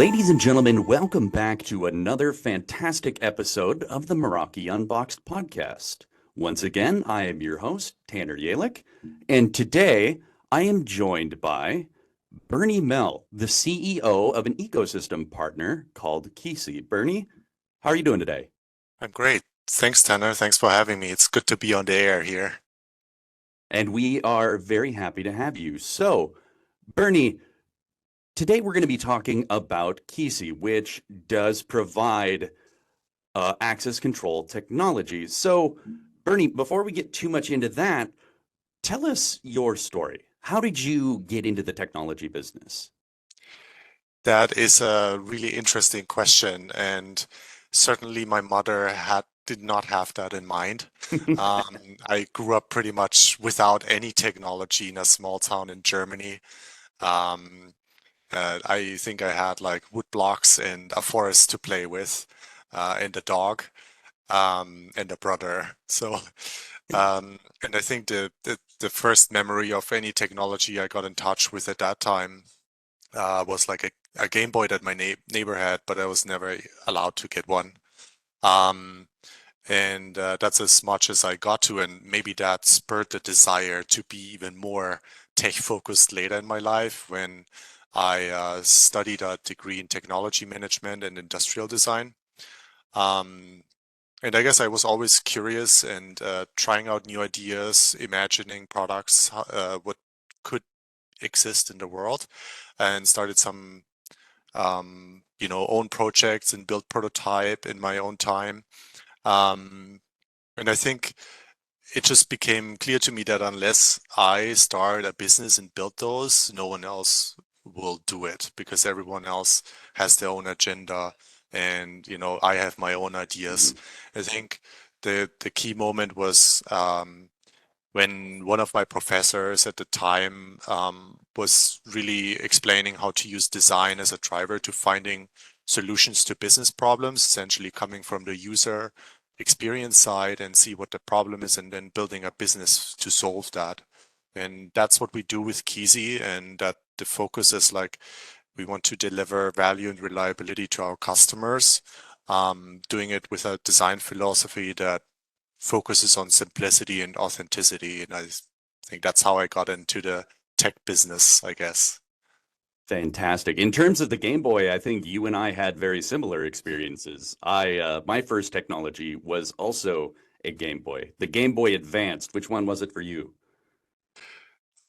Ladies and gentlemen, welcome back to another fantastic episode of the Meraki Unboxed podcast. Once again, I am your host, Tanner Yalick, and today I am joined by Bernie Mehl, the CEO of an ecosystem partner called Kisi. Bernie, how are you doing today? I'm great. Thanks, Tanner. Thanks for having me. It's good to be on the air here. And we are very happy to have you. So, Bernie, today we're going to be talking about Kisi, which does provide access control technology. So, Bernie, before we get too much into that, tell us your story. How did you get into the technology business? That is a really interesting question, and certainly my mother had did not have that in mind. I grew up pretty much without any technology in a small town in Germany. Um, I think I had like wood blocks and a forest to play with, and a dog, and a brother. And I think the first memory of any technology I got in touch with at that time was like a Game Boy that my neighbor had, but I was never allowed to get one. Um, and that's as much as I got to, and maybe that spurred the desire to be even more tech focused later in my life when I studied a degree in technology management and industrial design. Um, and I guess I was always curious and trying out new ideas, imagining products, what could exist in the world, and started some, own projects and built prototype in my own time. Um, and I think it just became clear to me that unless I start a business and build those, no one else will do it because everyone else has their own agenda and I have my own ideas. Mhm. I think the key moment was when one of my professors at the time was really explaining how to use design as a driver to finding solutions to business problems, essentially coming from the user experience side and see what the problem is and then building a business to solve that. And that's what we do with Kisi, and that the focus is like we want to deliver value and reliability to our customers, doing it with a design philosophy that focuses on simplicity and authenticity. And I think that's how I got into the tech business, I guess. Fantastic. In terms of the Game Boy, I think you and I had very similar experiences. My first technology was also a Game Boy, the Game Boy Advanced. Which one was it for you?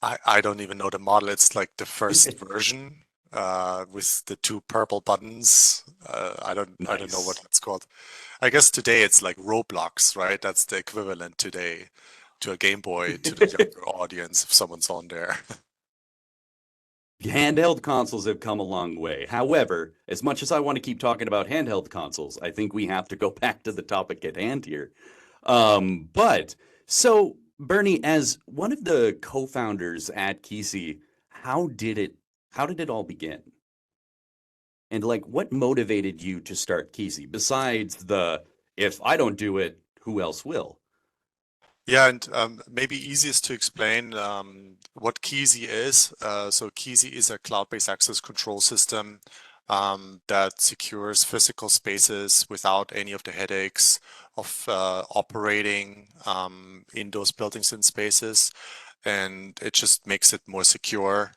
I don't even know the model. It's like the first version with the two purple buttons. I don't know what Nice. that's called. I guess today it's like Roblox, right? That's the equivalent today to a Game Boy to the younger audience if someone's on there. Handheld consoles have come a long way. However, as much as I want to keep talking about handheld consoles, I think we have to go back to the topic at hand here. But so Bernie, as one of the co-founders at Kisi, how did it how did it all begin? And like what motivated you to start Kisi besides the if I don't do it, who else will? Yeah, and maybe easiest to explain what Kisi is. So Kisi is a cloud-based access control system that secures physical spaces without any of the headaches of operating in those buildings and spaces, and it just makes it more secure.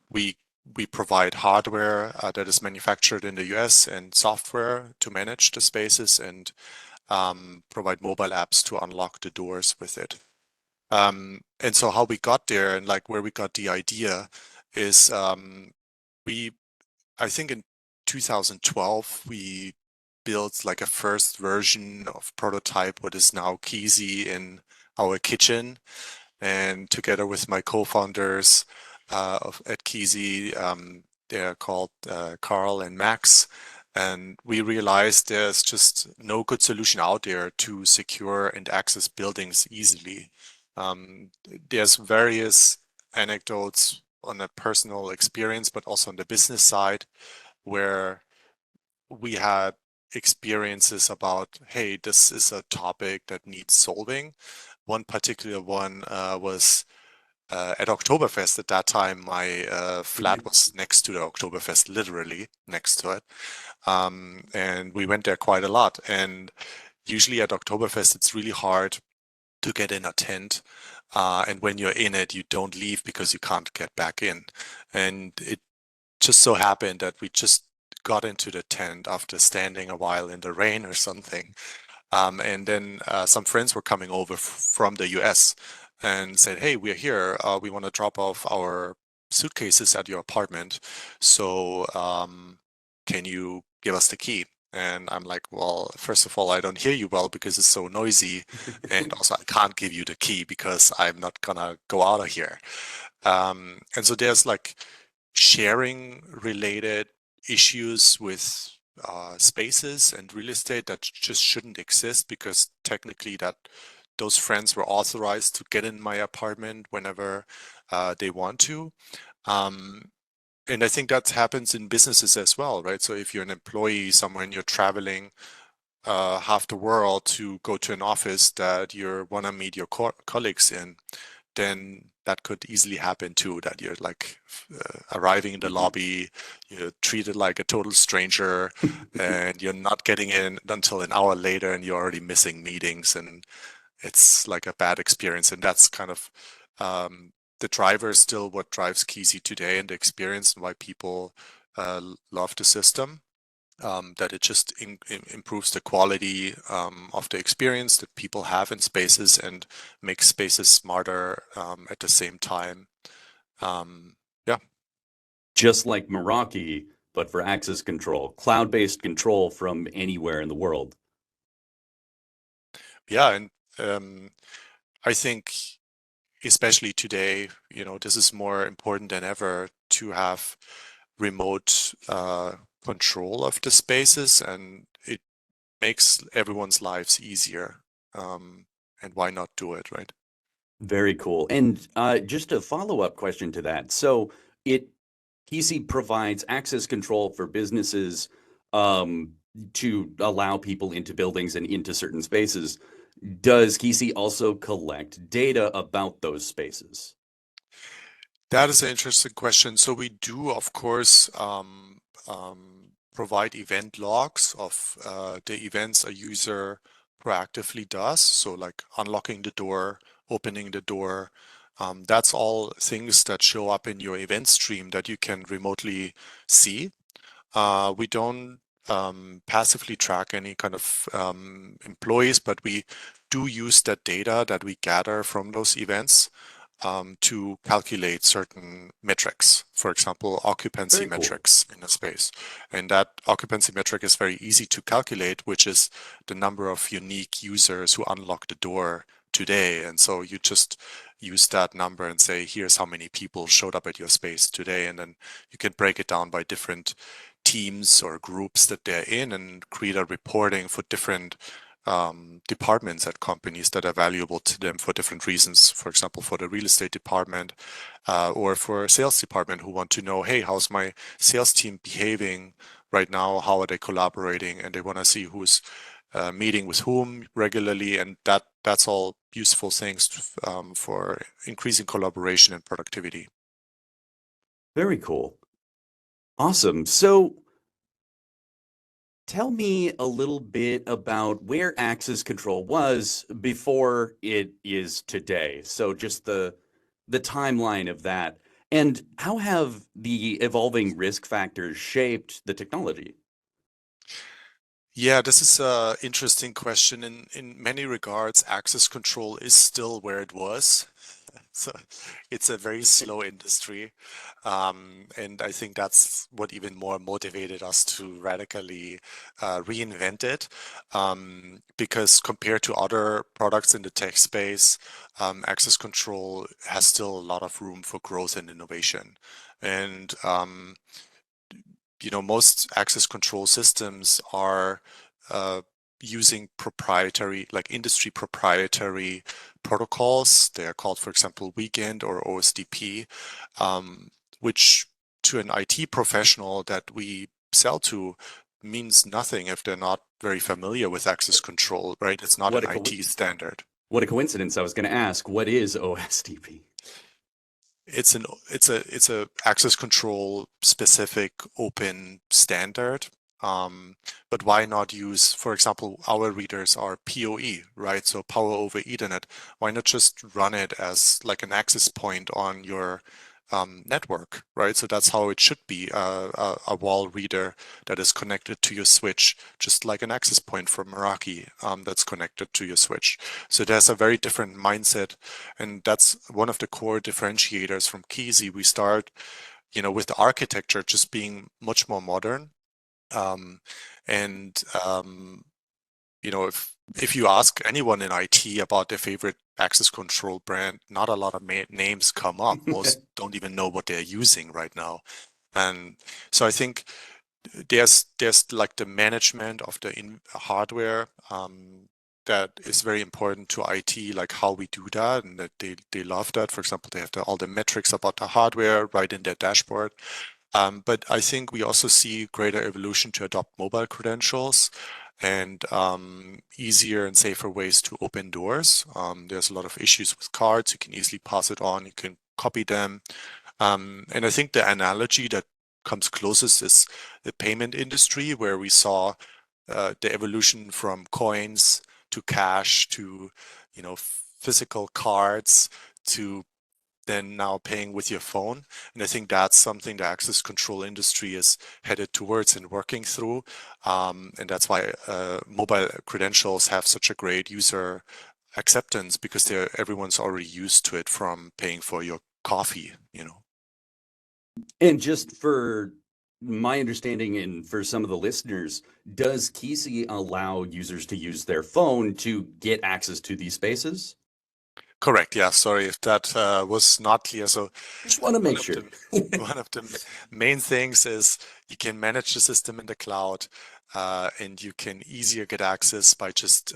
We provide hardware that is manufactured in the US and software to manage the spaces and provide mobile apps to unlock the doors with it. And so how we got there and like where we got the idea is we, I think in 2012, we built like a first version of prototype, what is now Kisi in our kitchen. And together with my co-founders at Kisi, they're called Carl and Max. And we realized there's just no good solution out there to secure and access buildings easily. There's various anecdotes on a personal experience, but also on the business side, where we had experiences about, hey, this is a topic that needs solving. One particular one was at Oktoberfest at that time, my flat was next to the Oktoberfest, literally next to it. And we went there quite a lot. And usually at Oktoberfest, it's really hard to get in a tent. And when you're in it, you don't leave because you can't get back in. And it just so happened that we just got into the tent after standing a while in the rain or something. And then some friends were coming over from the US and said, "Hey, we're here. We want to drop off our suitcases at your apartment. So can you give us the key?" And I'm like, "Well, first of all, I don't hear you well because it's so noisy. And also, I can't give you the key because I'm not gonna go out of here." And so there's like sharing related issues with spaces and real estate that just shouldn't exist because technically that those friends were authorized to get in my apartment whenever they want to. Um, and I think that happens in businesses as well, right? So if you're an employee somewhere and you're traveling half the world to go to an office that you want to meet your colleagues in, then that could easily happen too, that you're like arriving in the Mhm. lobby, you're treated like a total stranger, and you're not getting in until an hour later, and you're already missing meetings, and it's like a bad experience. And that's kind of the driver is still what drives Kisi today and the experience and why people love the system. That it just improves the quality of the experience that people have in spaces and makes spaces smarter at the same time. Yeah, Just like Meraki, but for access control, cloud-based control from anywhere in the world. yeah, and I think especially today, this is more important than ever to have remote control of the spaces, and it makes everyone's lives easier. And why not do it, right? Very cool. And just a follow-up question to that. So it Kisi provides access control for businesses um, to allow people into buildings and into certain spaces. Does Kisi also collect data about those spaces? That is an interesting question. So we do, of course, provide event logs of the events a user proactively does. So like unlocking the door, opening the door. That's all things that show up in your event stream that you can remotely see. We don't passively track any kind of employees, but we do use that data that we gather from those events to calculate certain metrics, for example, occupancy Very cool. metrics in a space. And that occupancy metric is very easy to calculate, which is the number of unique users who unlock the door today. And so you just use that number and say, here's how many people showed up at your space today. And then you can break it down by different teams or groups that they're in and create a reporting for different departments at companies that are valuable to them for different reasons. For example, for the real estate department or for a sales department who want to know, hey, how's my sales team behaving right now? How are they collaborating? And they want to see who's meeting with whom regularly. And that's all useful things for increasing collaboration and productivity. Very cool. Awesome. So tell me a little bit about where access control was before it is today. So just the timeline of that. And how have the evolving risk factors shaped the technology? Yeah, this is an interesting question. In many regards, access control is still where it was. So it's a very slow industry. And I think that's what even more motivated us to radically reinvent it. Because compared to other products in the tech space, access control has still a lot of room for growth and innovation. And most access control systems are using proprietary, like industry proprietary protocols. They are called, for example, Weekend or OSDP, which to an IT professional that we sell to means nothing if they're not very familiar with access control, right? It's not What an a IT standard. what a coincidence. I was going to ask, what is OSTP? it's a access control specific open standard. But why not use, for example, our readers are PoE, right? So power over Ethernet. Why not just run it as like an access point on your network, right? So that's how it should be, a wall reader that is connected to your switch, just like an access point from Meraki that's connected to your switch. So there's a very different mindset, and that's one of the core differentiators from Kisi. We start, with the architecture just being much more modern. Um, and if you ask anyone in IT about their favorite access control brand, not a lot of names come up. Most don't even know what they're using right now. And so I think there's like the management of the hardware that is very important to IT, like how we do that, and that they love that. For example, they have all the metrics about the hardware right in their dashboard. But I think we also see greater evolution to adopt mobile credentials and easier and safer ways to open doors. There's a lot of issues with cards. You can easily pass it on. You can copy them. And I think the analogy that comes closest is the payment industry, where we saw the evolution from coins to cash to, physical cards to then now paying with your phone. And I think that's something the access control industry is headed towards and working through. And that's why mobile credentials have such a great user acceptance, because everyone's already used to it from paying for your coffee. And just for my understanding and for some of the listeners, does Kisi allow users to use their phone to get access to these spaces? Correct. Yeah. Sorry if that was not clear. So Just want to one make of sure. the one of the main things is you can manage the system in the cloud, and you can easier get access by just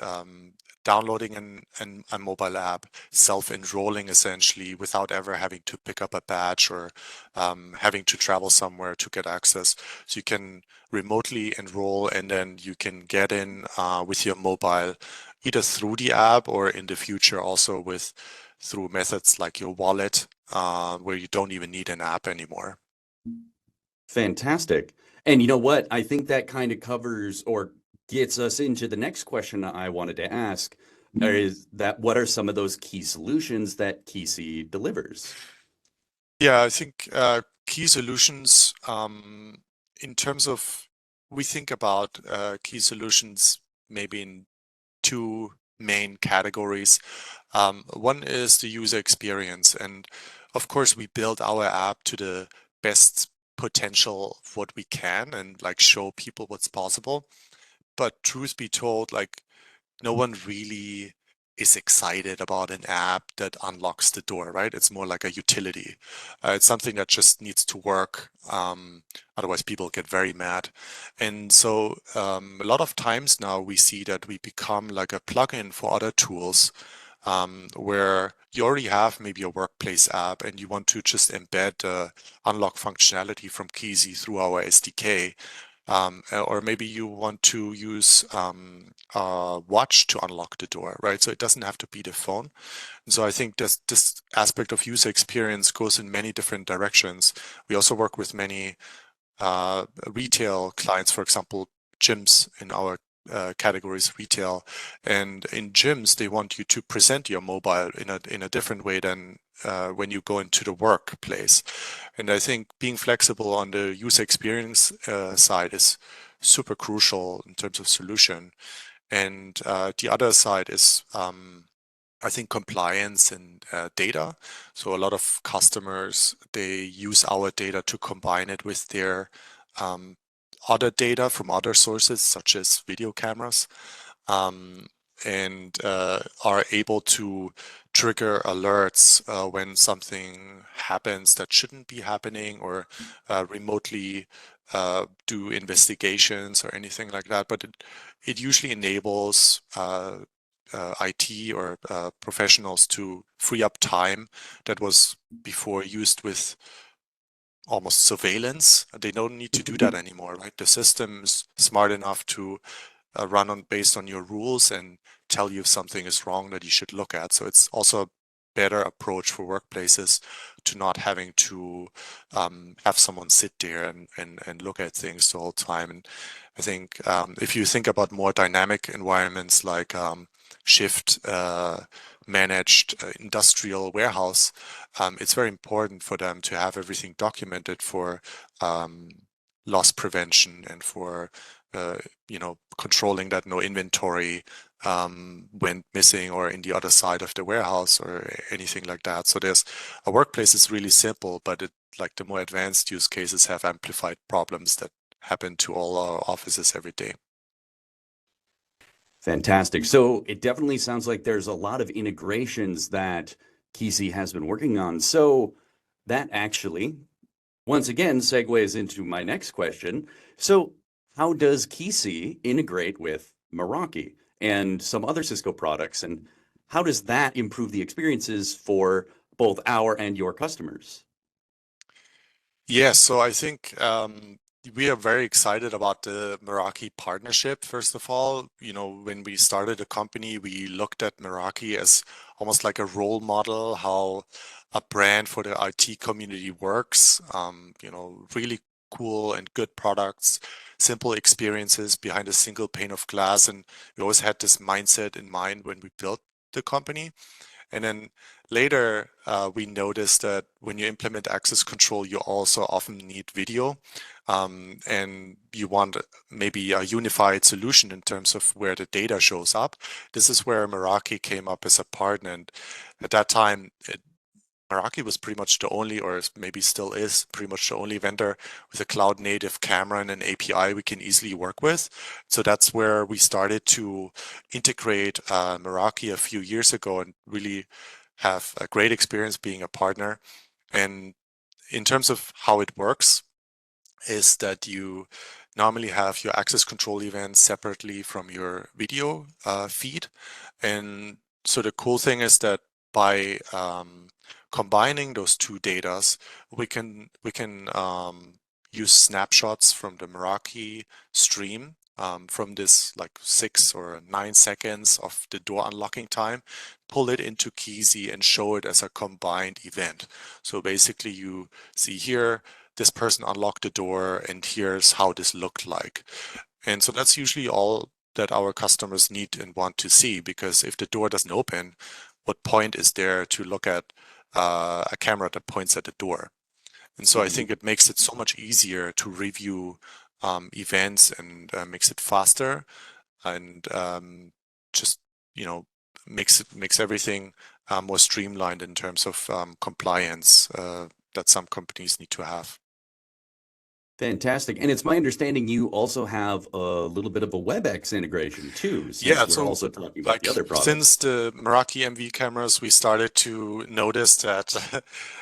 downloading a mobile app, self-enrolling essentially without ever having to pick up a badge or having to travel somewhere to get access. So you can remotely enroll, and then you can get in with your mobile, either through the app or in the future also through methods like your wallet, where you don't even need an app anymore. Fantastic. And you know what? I think that kind of covers or gets us into the next question I wanted to ask, is that what are some of those key solutions that Kisi delivers? Yeah, I think key solutions, in terms of, we think about key solutions maybe in two main categories. One is the user experience. And of course, we build our app to the best potential of what we can and like show people what's possible. But truth be told, like no one really is excited about an app that unlocks the door, right? It's more like a utility. It's something that just needs to work. Otherwise, people get very mad. And so a lot of times now we see that we become like a plugin for other tools, where you already have maybe a workplace app and you want to just embed the unlock functionality from Kisi through our SDK. Or maybe you want to use a watch to unlock the door, right? So it doesn't have to be the phone. And so I think this aspect of user experience goes in many different directions. We also work with many retail clients, for example, gyms in our categories retail, and in gyms they want you to present your mobile in a different way than when you go into the workplace. And I think being flexible on the user experience side is super crucial in terms of solution. And the other side is, I think, compliance and data. So a lot of customers, they use our data to combine it with their um, other data from other sources, such as video cameras, um, and are able to trigger alerts when something happens that shouldn't be happening, or remotely do investigations or anything like that. But it usually enables IT or professionals to free up time that was before used with almost surveillance. They don't need to do that anymore, right? The system's smart enough to run based on your rules and tell you if something is wrong that you should look at. So it's also a better approach for workplaces to not having to have someone sit there and look at things the whole time. And I think if you think about more dynamic environments like shift managed industrial warehouse, it's very important for them to have everything documented for loss prevention and for controlling that no inventory went missing or in the other side of the warehouse or anything like that. So there's a workplace is really simple, but like the more advanced use cases have amplified problems that happen to all our offices every day. Fantastic. So it definitely sounds like there's a lot of integrations that Kisi has been working on. So that actually, once again, segues into my next question. So how does Kisi integrate with Meraki and some other Cisco products? And how does that improve the experiences for both our and your customers? Yes, so I think we are very excited about the Meraki partnership. First of all, when we started the company, we looked at Meraki as almost like a role model, how a brand for the IT community works. Really cool and good products, simple experiences behind a single pane of glass. And we always had this mindset in mind when we built the company. And then later, we noticed that when you implement access control, you also often need video. And you want maybe a unified solution in terms of where the data shows up. This is where Meraki came up as a partner. And at that time, Meraki was pretty much the only, or maybe still is, pretty much the only vendor with a cloud native camera and an API we can easily work with. So that's where we started to integrate Meraki a few years ago and really have a great experience being a partner. And in terms of how it works, is that you normally have your access control events separately from your video feed. And so the cool thing is that by combining those two datas, we can use snapshots from the Meraki stream from this like 6 or 9 seconds of the door unlocking time, pull it into Kisi and show it as a combined event. So basically you see here, this person unlocked the door and here's how this looked like. And so that's usually all that our customers need and want to see, because if the door doesn't open, what point is there to look at a camera that points at the door? And so I think it makes it so much easier to review events and makes it faster and just makes everything more streamlined in terms of compliance that some companies need to have. Fantastic. And it's my understanding you also have a little bit of a WebEx integration too, Yeah, since we're so also talking about like the other products. since the Meraki MV cameras, we started to notice that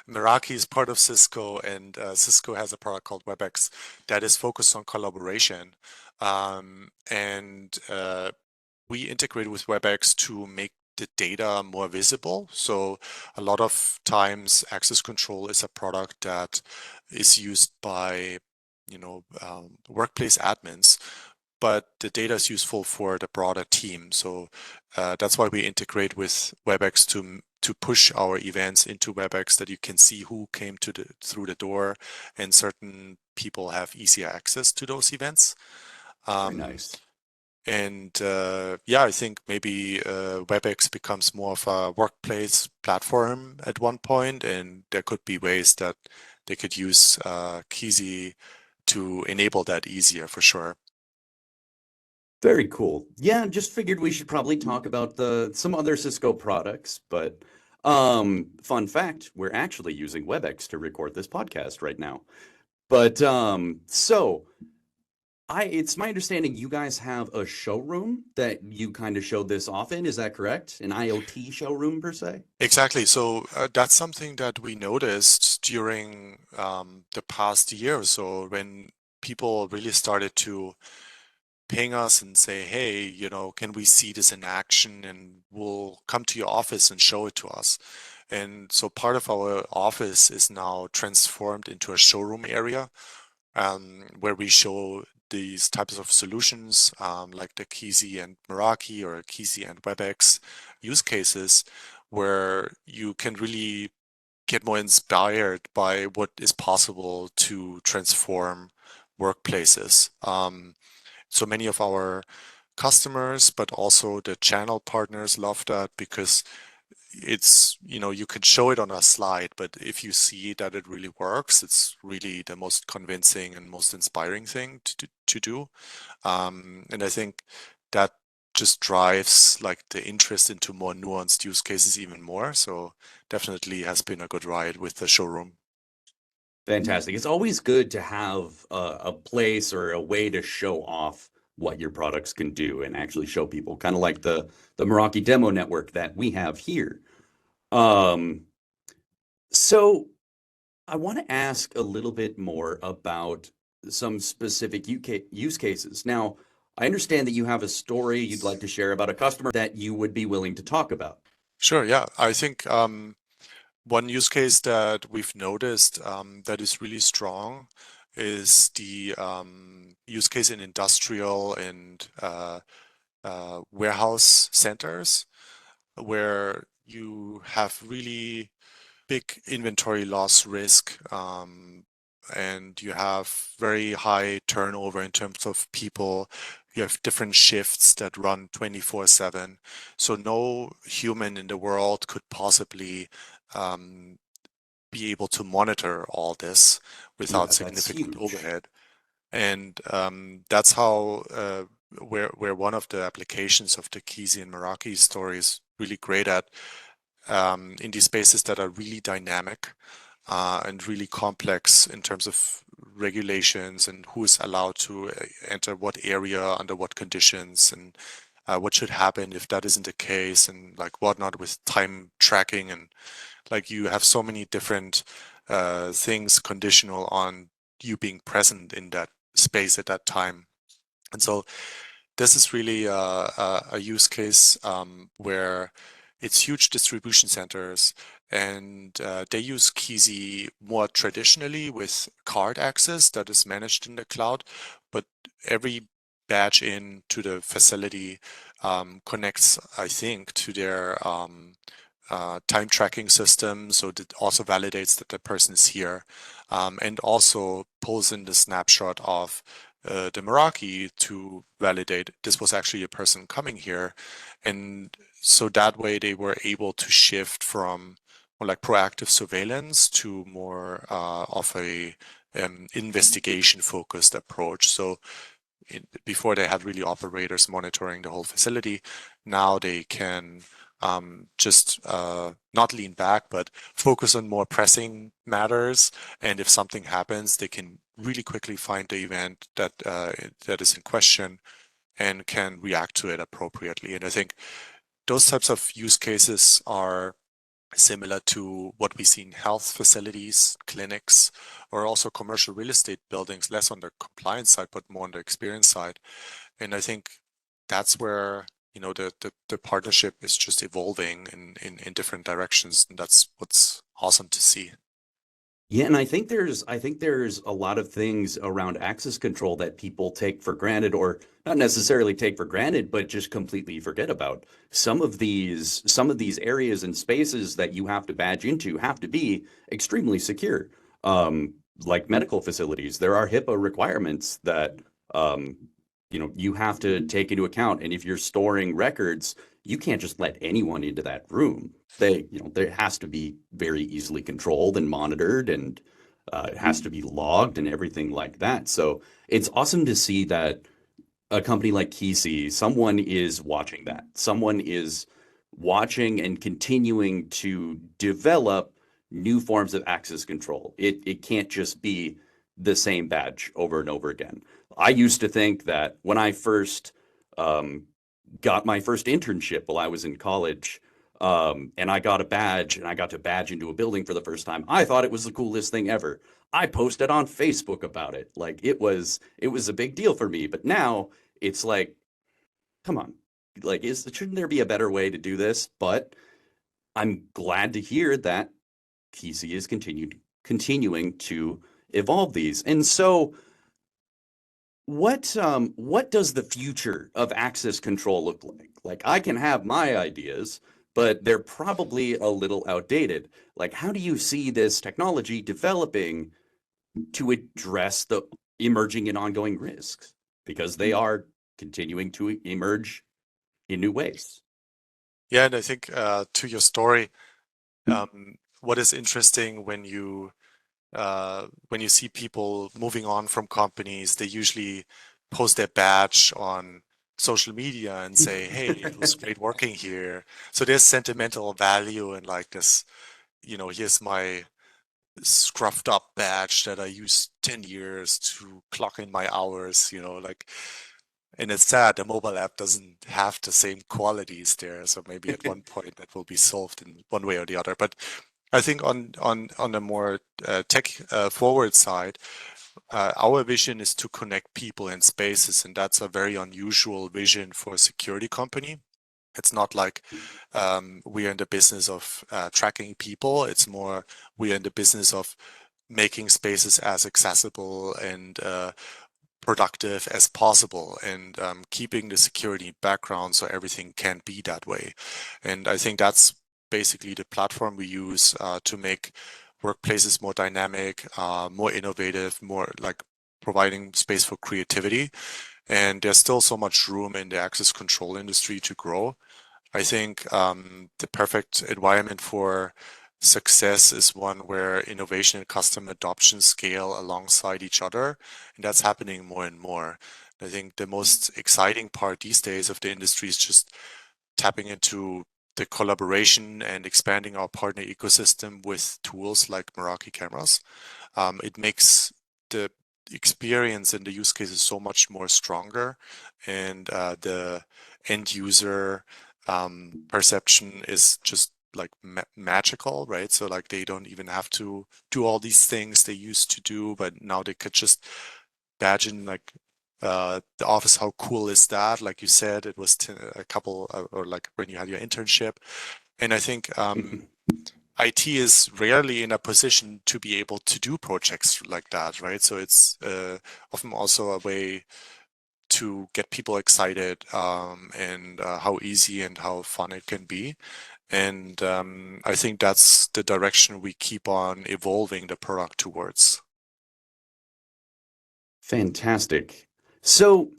Meraki is part of Cisco, and Cisco has a product called WebEx that is focused on collaboration. And we integrate with WebEx to make the data more visible. So a lot of times access control is a product that is used by workplace admins, but the data is useful for the broader team. So that's why we integrate with WebEx to push our events into WebEx, that you can see who came through the door, and certain people have easier access to those events. Very nice. And yeah, I think maybe WebEx becomes more of a workplace platform at one point, and there could be ways that they could use Kisi to enable that easier for sure. Very cool. Yeah, just figured we should probably talk about some other Cisco products, but fun fact, we're actually using WebEx to record this podcast right now. But so it's my understanding you guys have a showroom that you kind of show this off in. Is that correct? An IoT showroom per se? Exactly. So that's something that we noticed during the past year or so, when people really started to ping us and say, hey, can we see this in action, and we'll come to your office and show it to us. And so part of our office is now transformed into a showroom area where we show these types of solutions like the Kisi and Meraki or Kisi and WebEx use cases, where you can really get more inspired by what is possible to transform workplaces. So many of our customers, but also the channel partners love that because it's, you could show it on a slide, but if you see that it really works, it's really the most convincing and most inspiring thing to do. And I think that just drives like the interest into more nuanced use cases even more. So definitely has been a good ride with the showroom. Fantastic. It's always good to have a place or a way to show off what your products can do and actually show people, kind of like the Meraki demo network that we have here. Um, so I want to ask a little bit more about some specific use cases. Now, I understand that you have a story you'd like to share about a customer that you would be willing to talk about. Sure, yeah. I think one use case that we've noticed that is really strong is the use case in industrial and warehouse centers, where you have really big inventory loss risk, and you have very high turnover in terms of people. You have different shifts that run 24/7. So no human in the world could possibly um, be able to monitor all this without Yeah, that's significant huge. overhead. And that's how where one of the applications of the Kisi and Meraki story is really great at, in these spaces that are really dynamic and really complex in terms of regulations and who is allowed to enter what area under what conditions, and what should happen if that isn't the case, and like whatnot with time tracking, and like you have so many different things conditional on you being present in that space at that time. And so this is really a use case where it's huge distribution centers, and they use Kisi more traditionally with card access that is managed in the cloud, but every badge into the facility connects, I think, to their time tracking system, so that also validates that the person is here, and also pulls in the snapshot of the Meraki to validate this was actually a person coming here. And so that way they were able to shift from more like proactive surveillance to more of a investigation focused approach. So before they had really operators monitoring the whole facility, now they can just not lean back, but focus on more pressing matters. And if something happens, they can really quickly find the event that is in question and can react to it appropriately. And I think those types of use cases are similar to what we see in health facilities, clinics, or also commercial real estate buildings, less on the compliance side, but more on the experience side. And I think that's where, the partnership is just evolving in different directions. And that's what's awesome to see. Yeah, and I think there's a lot of things around access control that people take for granted, or not necessarily take for granted, but just completely forget about. Some of these areas and spaces that you have to badge into have to be extremely secure. Um, like medical facilities, there are HIPAA requirements that um, you have to take into account. And if you're storing records, you can't just let anyone into that room. There has to be very easily controlled and monitored, and it has to be logged and everything like that. So it's awesome to see that a company like Kisi, someone is watching that. Someone is watching and continuing to develop new forms of access control. It can't just be the same badge over and over again. I used to think that when I first um, got my first internship while I was in college, and I got a badge and I got to badge into a building for the first time. I thought it was the coolest thing ever. I posted on Facebook about it. Like it was a big deal for me. But now it's like, come on, like shouldn't there be a better way to do this? But I'm glad to hear that Kisi is continuing to evolve these. And so what does the future of access control look like? Like I can have my ideas, but they're probably a little outdated. Like, how do you see this technology developing to address the emerging and ongoing risks? Because they are continuing to emerge in new ways. Yeah, and I think to your story, what is interesting when you see people moving on from companies, they usually post their badge on social media and say, "Hey, it was great working here." So there's sentimental value in like this, here's my scruffed up badge that I used 10 years to clock in my hours, like, and it's sad the mobile app doesn't have the same qualities there. So maybe at one point that will be solved in one way or the other. But I think on the more tech forward side, our vision is to connect people and spaces, and that's a very unusual vision for a security company. It's not like we're in the business of tracking people. It's more we're in the business of making spaces as accessible and productive as possible, and keeping the security background so everything can be that way. And I think that's basically the platform we use to make workplaces more dynamic, more innovative, more like providing space for creativity. And there's still so much room in the access control industry to grow. I think the perfect environment for success is one where innovation and customer adoption scale alongside each other, and that's happening more and more. I think the most exciting part these days of the industry is just tapping into the collaboration and expanding our partner ecosystem with tools like Meraki cameras. It makes the experience and the use cases so much more stronger, and the end user perception is just like magical, right? So like they don't even have to do all these things they used to do, but now they could just imagine like the office. How cool is that? Like you said, it was a couple or like when you had your internship. And I think IT is rarely in a position to be able to do projects like that, right? So it's often also a way to get people excited, and how easy and how fun it can be. And I think that's the direction we keep on evolving the product towards. Fantastic. So,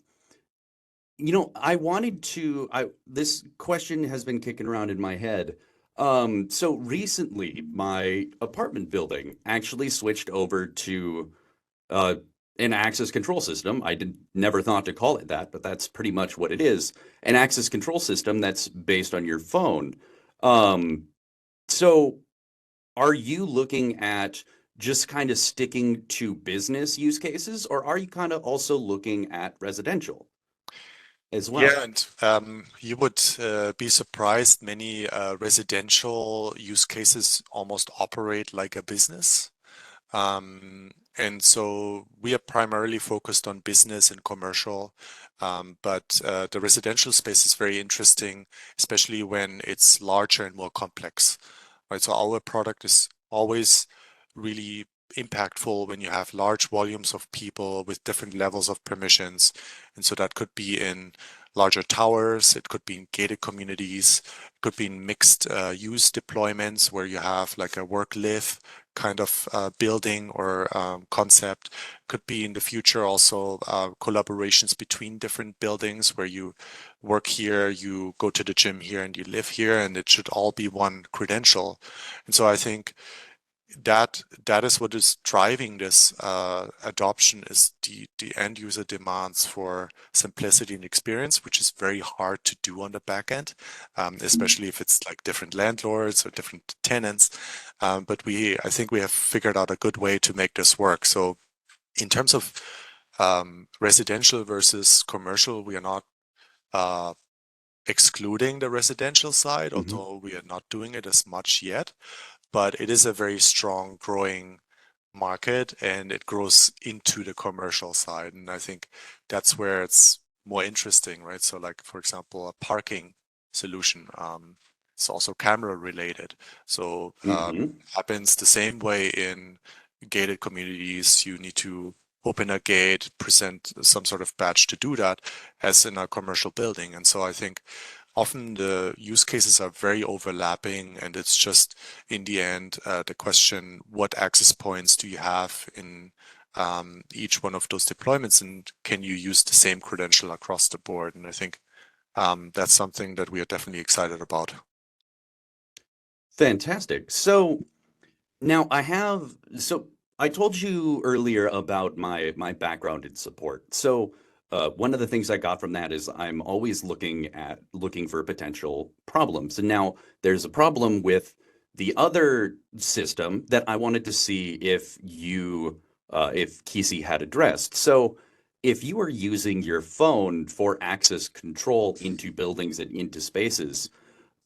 I wanted to this question has been kicking around in my head. So recently my apartment building actually switched over to uh an access control system. I did never thought to call it that, but that's pretty much what it is. An access control system that's based on your phone. Um, so are you looking at just kind of sticking to business use cases, or are you kind of also looking at residential as well? Yeah, and you would be surprised. Many residential use cases almost operate like a business. And so we are primarily focused on business and commercial, but the residential space is very interesting, especially when it's larger and more complex, right? So our product is always really impactful when you have large volumes of people with different levels of permissions. And so that could be in larger towers, it could be in gated communities, it could be in mixed use deployments where you have like a work-live kind of building or concept. Could be in the future also collaborations between different buildings where you work here, you go to the gym here, and you live here, and it should all be one credential. And so I think that is what is driving this adoption, is the end user demands for simplicity and experience, which is very hard to do on the back end, especially if it's like different landlords or different tenants. But I think we have figured out a good way to make this work. So in terms of residential versus commercial, we are not uh, excluding the residential side, Hmm. although we are not doing it as much yet. But it is a very strong growing market, and it grows into the commercial side. And I think that's where it's more interesting, right? So like, for example, a parking solution, it's also camera related. So Hmm. happens the same way in gated communities. You need to open a gate, present some sort of badge to do that, as in a commercial building. And so I think often the use cases are very overlapping, and it's just in the end the question, what access points do you have in each one of those deployments, and can you use the same credential across the board? And I think that's something that we are definitely excited about. Fantastic. So now I told you earlier about my background in support. So one of the things I got from that is I'm always looking for potential problems. And now there's a problem with the other system that I wanted to see if Kisi had addressed. So if you are using your phone for access control into buildings and into spaces,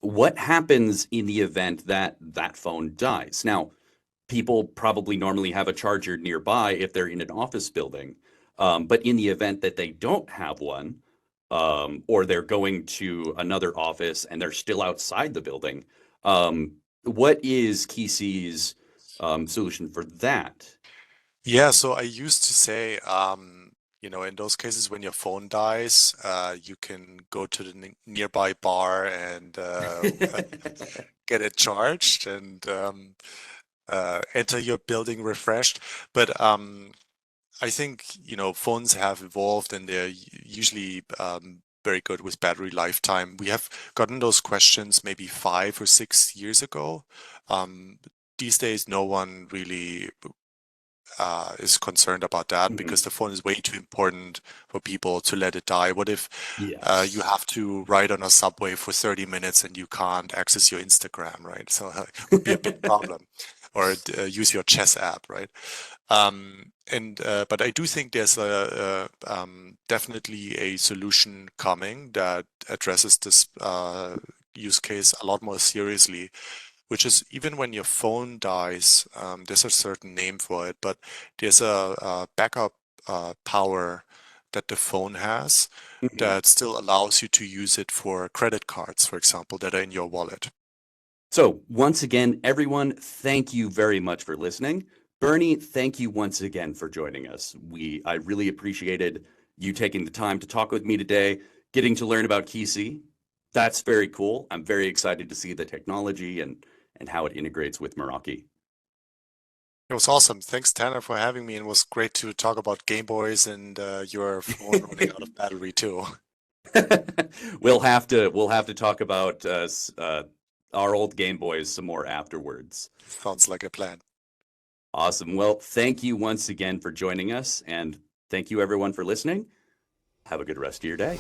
what happens in the event that that phone dies? Now, people probably normally have a charger nearby if they're in an office building. But in the event that they don't have one, or they're going to another office and they're still outside the building, what is Kisi's solution for that? Yeah, so I used to say, in those cases when your phone dies, you can go to the nearby bar and get it charged and enter your building refreshed. But I think, phones have evolved and they're usually very good with battery lifetime. We have gotten those questions maybe 5 or 6 years ago. These days, no one really is concerned about that Mhm. because the phone is way too important for people to let it die. What if you Yes. have to ride on a subway for 30 minutes and you can't access your Instagram, right? So it would be a big problem. Or use your chess app, right? But I do think there's definitely a solution coming that addresses this use case a lot more seriously, which is even when your phone dies, there's a certain name for it, but there's a backup power that the phone has Mhm. that still allows you to use it for credit cards, for example, that are in your wallet. So once again, everyone, thank you very much for listening. Bernie, thank you once again for joining us. I really appreciated you taking the time to talk with me today, getting to learn about Kisi. That's very cool. I'm very excited to see the technology and how it integrates with Meraki. It was awesome. Thanks, Tanner, for having me. And it was great to talk about Game Boys and your phone running out of battery too. We'll have to talk about our old Game Boys some more afterwards. Sounds like a plan. Awesome. Well, thank you once again for joining us, and thank you everyone for listening. Have a good rest of your day.